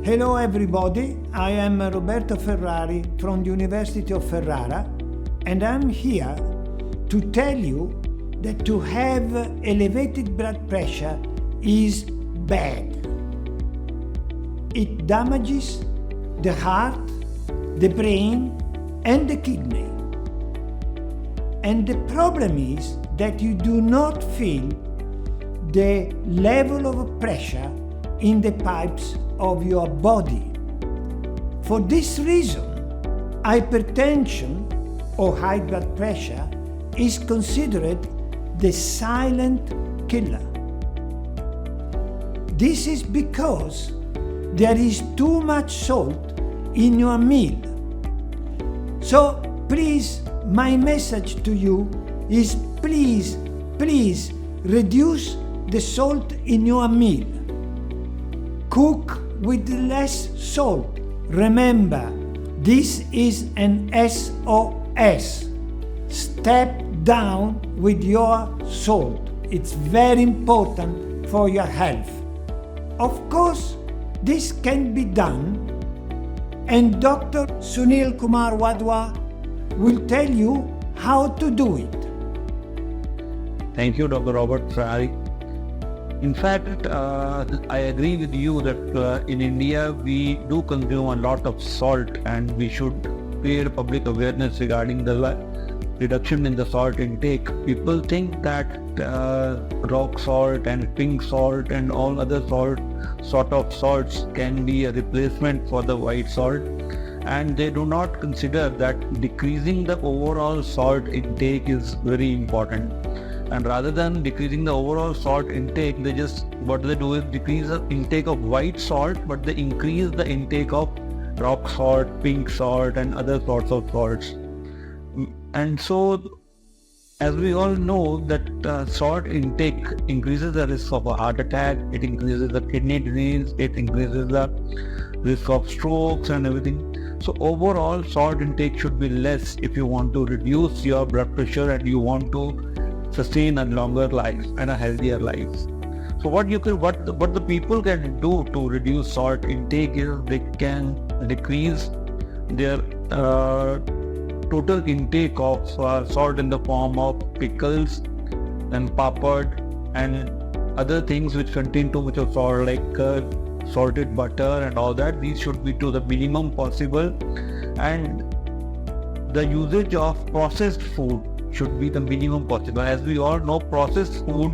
Hello everybody, I am Roberto Ferrari from the University of Ferrara, and I'm here to tell you that to have elevated blood pressure is bad. It damages the heart, the brain and the kidney. And the problem is that you do not feel the level of pressure in the pipes of your body. For this reason, hypertension or high blood pressure is considered the silent killer. This is because there is too much salt in your meal. So please, my message to you is please reduce the salt in your meal. Cook with less salt. Remember, this is an S.O.S. Step down with your salt. It's very important for your health. Of course, this can be done, and Dr. Sunil Kumar Wadhwa will tell you how to do it. Thank you, Dr. Robert Ferrari. In fact, I agree with you that in India we do consume a lot of salt, and we should create public awareness regarding the reduction in the salt intake. People think that rock salt and pink salt and all other sort of salts can be a replacement for the white salt, and they do not consider that decreasing the overall salt intake is very important. And rather than decreasing the overall salt intake, what they do is decrease the intake of white salt, but they increase the intake of rock salt, pink salt and other sorts of salts. And so, as we all know, that salt intake increases the risk of a heart attack, it increases the kidney disease, it increases the risk of strokes and everything. So overall, salt intake should be less if you want to reduce your blood pressure and you want to sustain a longer life and a healthier life. So what the people can do to reduce salt intake is they can decrease their total intake of salt in the form of pickles and papad and other things which contain too much of salt, like salted butter and all that. These should be to the minimum possible, and the usage of processed food should be the minimum possible. As we all know, processed food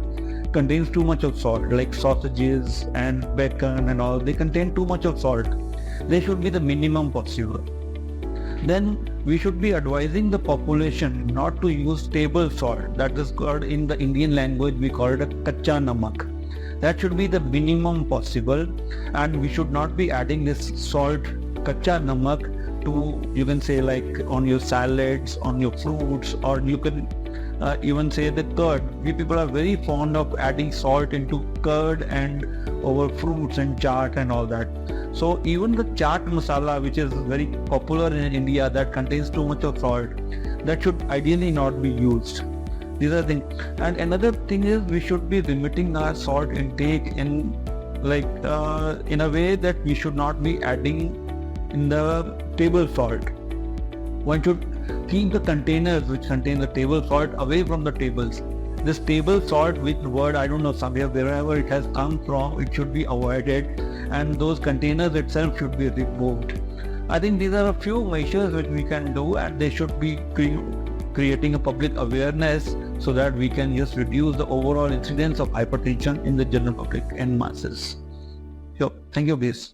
contains too much of salt, like sausages and bacon and all. They contain too much of salt. They should be the minimum possible. Then we should be advising the population not to use table salt. That is called, in the Indian language, we call it a kacha namak. That should be the minimum possible, and we should not be adding this salt, kacha namak, to, you can say, like on your salads, on your fruits, or you can even say the curd. We people are very fond of adding salt into curd and over fruits and chaat and all that. So even the chaat masala, which is very popular in India, that contains too much of salt, that should ideally not be used. These are things. And another thing is, we should be limiting our salt intake in a way that we should not be adding in the table salt. One should keep the containers which contain the table salt away from the tables. This table salt, which word, I don't know, somewhere, wherever it has come from, it should be avoided, and those containers itself should be removed. I think these are a few measures which we can do, and they should be creating a public awareness so that we can just reduce the overall incidence of hypertension in the general public and masses. So, thank you, please.